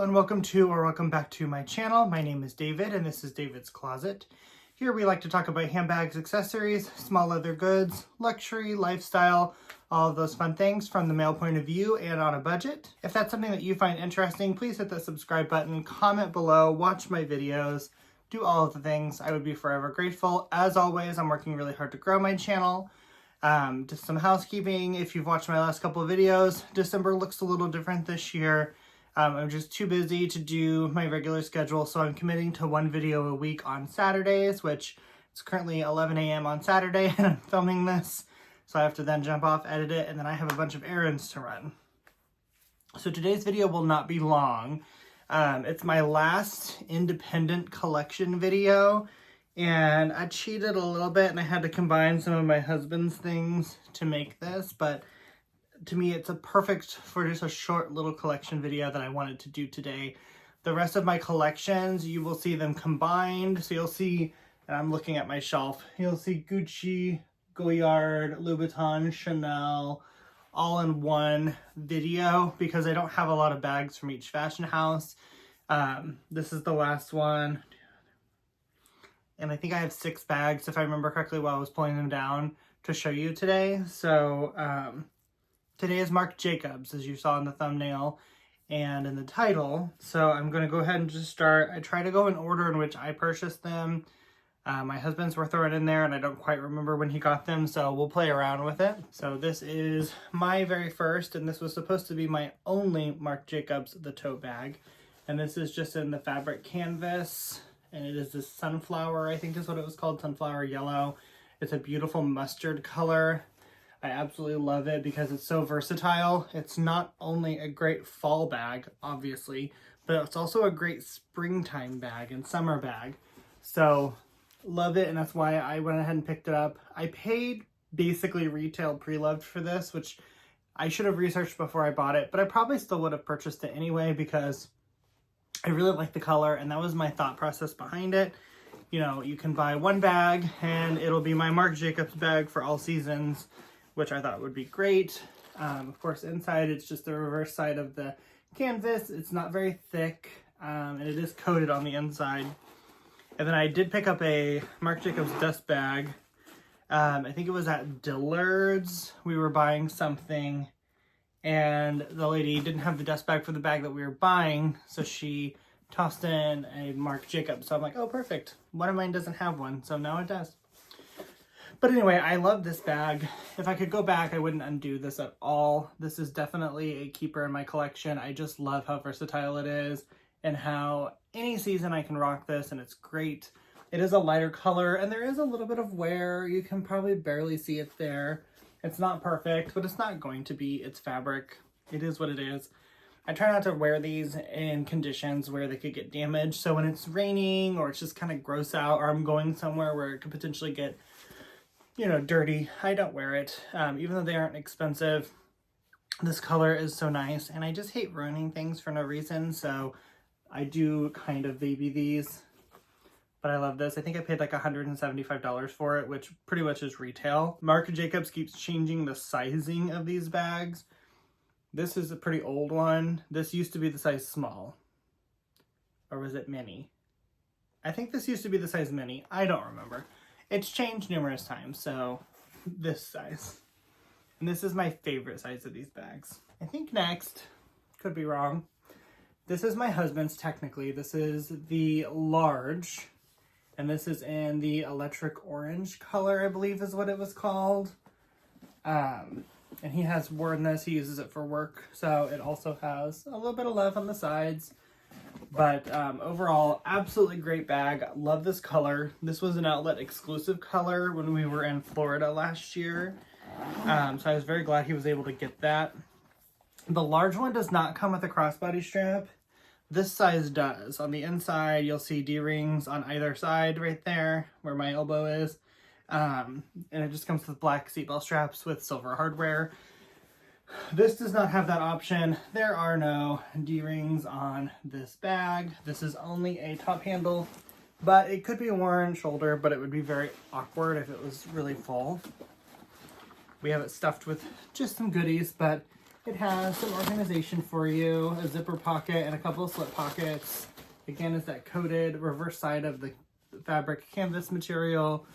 and welcome back to my channel. My name is David and this is David's Closet. Here we like to talk about handbags, accessories, small leather goods, luxury, lifestyle, all of those fun things from the male point of view and on a budget. If that's something that you find interesting, please hit the subscribe button, comment below, watch my videos, do all of the things. I would be forever grateful. As always, I'm working really hard to grow my channel. Just some housekeeping. If you've watched my last couple of videos, December looks a little different this year. I'm just too busy to do my regular schedule, so I'm committing to one video a week on Saturdays, which it's currently 11 a.m. on Saturday, and I'm filming this, so I have to then jump off, edit it, and then I have a bunch of errands to run. So today's video will not be long. It's my last independent collection video, and I cheated a little bit, and I had to combine some of my husband's things to make this, but to me, it's a perfect for just a short little collection video that I wanted to do today. The rest of my collections, you will see them combined. So you'll see, and I'm looking at my shelf, you'll see Gucci, Goyard, Louboutin, Chanel, all in one video because I don't have a lot of bags from each fashion house. This is the last one. And I think I have 6 bags, if I remember correctly, while I was pulling them down to show you today. So, today is Marc Jacobs, as you saw in the thumbnail and in the title. So I'm going to go ahead and just start. I try to go in order in which I purchased them. My husband's were thrown in there and I don't quite remember when he got them, so we'll play around with it. So this is my very first, and this was supposed to be my only Marc Jacobs, the tote bag. And this is just in the fabric canvas, and it is this sunflower, I think is what it was called, sunflower yellow. It's a beautiful mustard color. I absolutely love it because it's so versatile. It's not only a great fall bag, obviously, but it's also a great springtime bag and summer bag. So love it, and that's why I went ahead and picked it up. I paid basically retail pre-loved for this, which I should have researched before I bought it, but I probably still would have purchased it anyway because I really like the color, and that was my thought process behind it. You know, you can buy one bag and it'll be my Marc Jacobs bag for all seasons, which I thought would be great. Of course, inside it's just the reverse side of the canvas. It's not very thick, and it is coated on the inside. And then I did pick up a Marc Jacobs dust bag. I think it was at Dillard's. We were buying something, and the lady didn't have the dust bag for the bag that we were buying, so she tossed in a Marc Jacobs. So I'm like, oh, perfect. One of mine doesn't have one, so now it does. But anyway, I love this bag. If I could go back, I wouldn't undo this at all. This is definitely a keeper in my collection. I just love how versatile it is and how any season I can rock this, and it's great. It is a lighter color, and there is a little bit of wear. You can probably barely see it there. It's not perfect, but it's not going to be. It's fabric. It is what it is. I try not to wear these in conditions where they could get damaged. So when it's raining or it's just kind of gross out, or I'm going somewhere where it could potentially get, you know, dirty, I don't wear it. Even though they aren't expensive, this color is so nice, and I just hate ruining things for no reason, so I do kind of baby these. But I love this. I think I paid like $175 for it, which pretty much is retail. Marc Jacobs keeps changing the sizing of these bags. This is a pretty old one. This used to be the size small. Or was it mini? I think this used to be the size mini. I don't remember. It's changed numerous times, so this size. And this is my favorite size of these bags. I think next, could be wrong, this is my husband's technically. This is the large, and this is in the electric orange color, I believe is what it was called. And he has worn this, he uses it for work, so it also has a little bit of love on the sides. But overall, absolutely great bag. Love this color. This was an outlet exclusive color when we were in Florida last year. So I was very glad he was able to get that. The large one does not come with a crossbody strap. This size does. On the inside, you'll see D-rings on either side right there where my elbow is. And it just comes with black seatbelt straps with silver hardware. This does not have that option. There are no D-rings on this bag. This is only a top handle, but it could be worn shoulder, but it would be very awkward if it was really full. We have it stuffed with just some goodies, but It has some organization for you, a zipper pocket and a couple of slip pockets. Again, it's that coated reverse side of the fabric canvas material.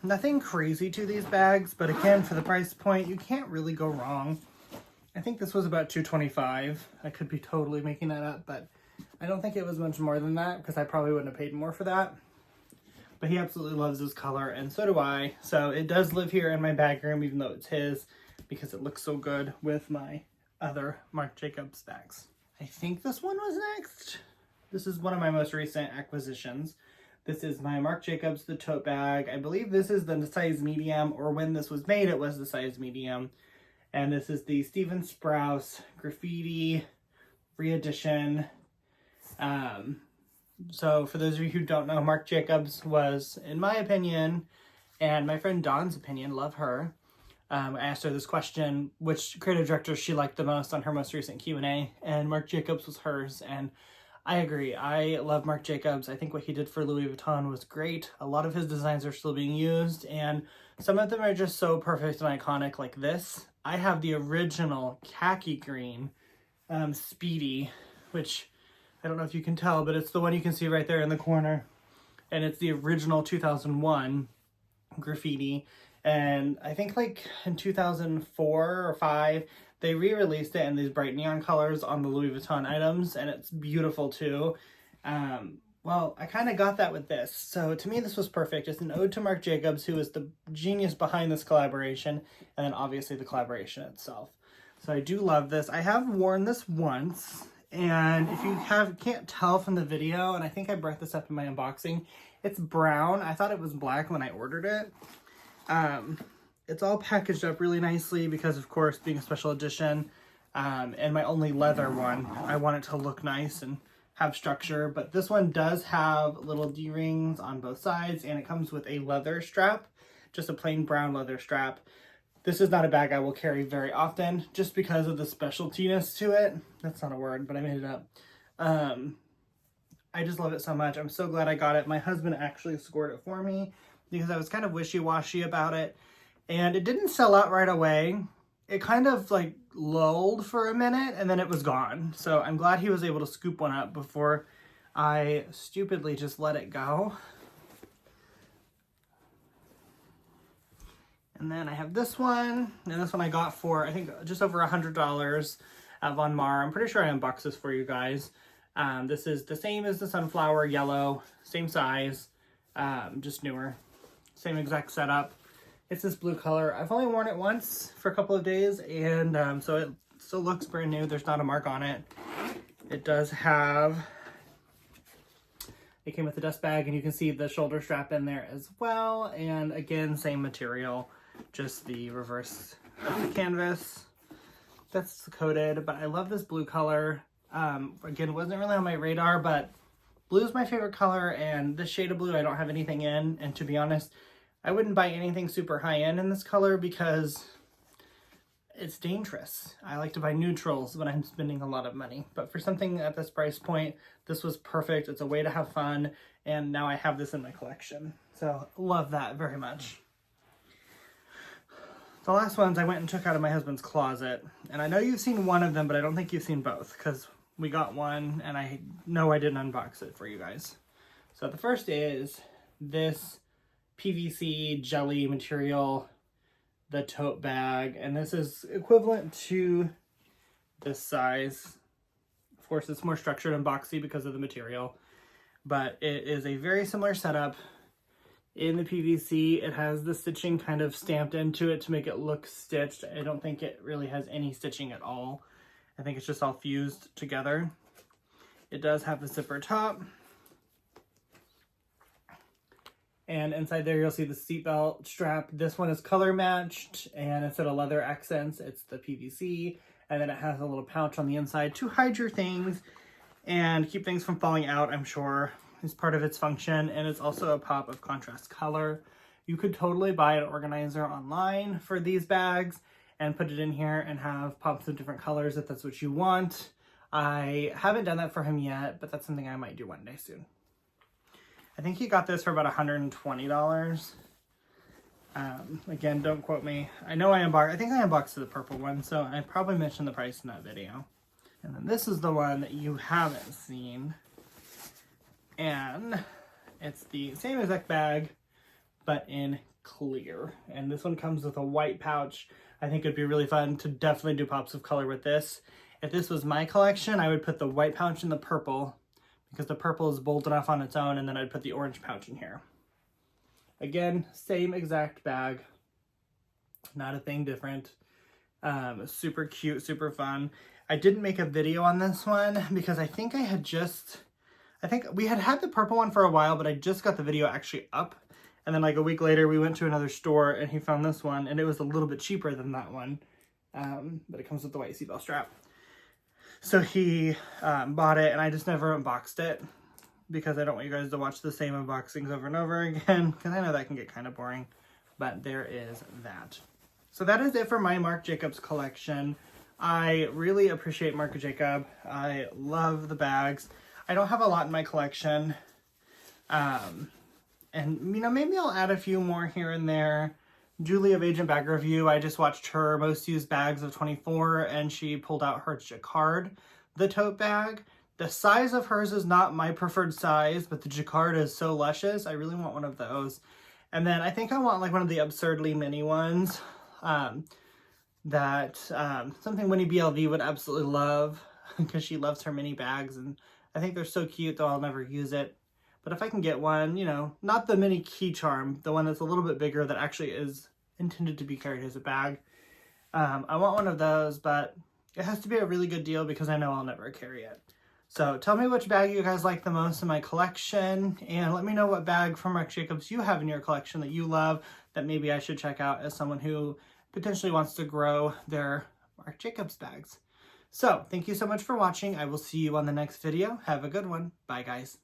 Nothing crazy to these bags, but again, for the price point, you can't really go wrong. I think this was about $2.25. I could be totally making that up, but I don't think it was much more than that because I probably wouldn't have paid more for that. But he absolutely loves this color, and so do I. So it does live here in my bag room, even though it's his, because it looks so good with my other Marc Jacobs bags. I think this one was next. This is one of my most recent acquisitions. This is my Marc Jacobs, the tote bag. I believe this is the size medium, or when this was made, it was the size medium. And this is the Stephen Sprouse graffiti re-edition. So for those of you who don't know, Marc Jacobs was, in my opinion, and my friend Dawn's opinion, love her. I asked her this question, which creative director she liked the most on her most recent Q&A, and Marc Jacobs was hers, and I agree. I love Marc Jacobs. I think what he did for Louis Vuitton was great. A lot of his designs are still being used, and some of them are just so perfect and iconic, like this. I have the original khaki green Speedy, which I don't know if you can tell, but it's the one you can see right there in the corner. And it's the original 2001 graffiti. And I think like in 2004 or 5, they re-released it in these bright neon colors on the Louis Vuitton items, and it's beautiful too. Well, I kind of got that with this. So to me, this was perfect. It's an ode to Marc Jacobs, who is the genius behind this collaboration, and then obviously the collaboration itself. So I do love this. I have worn this once, and if you can't tell from the video, and I think I brought this up in my unboxing, it's brown. I thought it was black when I ordered it. It's all packaged up really nicely because, of course, being a special edition, and my only leather one, I want it to look nice and have structure. But this one does have little D-rings on both sides, and it comes with a leather strap, just a plain brown leather strap. This is not a bag I will carry very often just because of the specialtiness to it. That's not a word, but I made it up. I just love it so much. I'm so glad I got it. My husband actually scored it for me because I was kind of wishy-washy about it, and it didn't sell out right away. It kind of like lulled for a minute and then it was gone. So I'm glad he was able to scoop one up before I stupidly just let it go. And then I have this one, and this one I got for, I think, just over $100 at Von Maur. I'm pretty sure I unboxed this for you guys. This is the same as the sunflower yellow, same size, just newer, same exact setup. It's this blue color. I've only worn it once for a couple of days, and so it still looks brand new. There's not a mark on it. It does have, it came with a dust bag, and you can see the shoulder strap in there as well. And again, same material, just the reverse of the canvas. That's coated, but I love this blue color. Again, it wasn't really on my radar, but blue is my favorite color, and this shade of blue I don't have anything in, and to be honest, I wouldn't buy anything super high-end in this color because it's dangerous. I like to buy neutrals when I'm spending a lot of money, but for something at this price point, this was perfect. It's a way to have fun, and now I have this in my collection. So love that very much. The last ones I went and took out of my husband's closet, and I know you've seen one of them, but I don't think you've seen both because we got one and I know I didn't unbox it for you guys. So the first is this PVC jelly material, the tote bag, and this is equivalent to this size. Of course, it's more structured and boxy because of the material, but it is a very similar setup. In the PVC, it has the stitching kind of stamped into it to make it look stitched. I don't think it really has any stitching at all. I think it's just all fused together. It does have the zipper top. And inside there, you'll see the seatbelt strap. This one is color matched, and instead of leather accents, it's the PVC. And then it has a little pouch on the inside to hide your things and keep things from falling out, I'm sure, is part of its function. And it's also a pop of contrast color. You could totally buy an organizer online for these bags and put it in here and have pops of different colors if that's what you want. I haven't done that for him yet, but that's something I might do one day soon. I think he got this for about $120. Again, don't quote me. I know I think I unboxed the purple one, so I probably mentioned the price in that video. And then this is the one that you haven't seen. And it's the same exact bag, but in clear. And this one comes with a white pouch. I think it'd be really fun to definitely do pops of color with this. If this was my collection, I would put the white pouch in the purple because the purple is bold enough on its own, and then I'd put the orange pouch in here. Again, same exact bag, not a thing different. Super cute, super fun. I didn't make a video on this one because I think we had the purple one for a while, but I just got the video actually up. And then like a week later, we went to another store and he found this one and it was a little bit cheaper than that one. But it comes with the white seatbelt strap. So he bought it and I just never unboxed it because I don't want you guys to watch the same unboxings over and over again because I know that can get kind of boring. But there is that. So that is it for my Marc Jacobs collection. I really appreciate Marc Jacobs. I love the bags. I don't have a lot in my collection. And, you know, maybe I'll add a few more here and there. Julie of Agent Bag Review, I just watched her most used bags of 24 and she pulled out her Jacquard, the tote bag. The size of hers is not my preferred size, but the Jacquard is so luscious. I really want one of those. And then I think I want like one of the absurdly mini ones something Winnie BLV would absolutely love because she loves her mini bags and I think they're so cute though I'll never use it. But if I can get one, you know, not the mini key charm, the one that's a little bit bigger that actually is intended to be carried as a bag. I want one of those, but it has to be a really good deal because I know I'll never carry it. So tell me which bag you guys like the most in my collection and let me know what bag from Marc Jacobs you have in your collection that you love that maybe I should check out as someone who potentially wants to grow their Marc Jacobs bags. So thank you so much for watching. I will see you on the next video. Have a good one. Bye guys.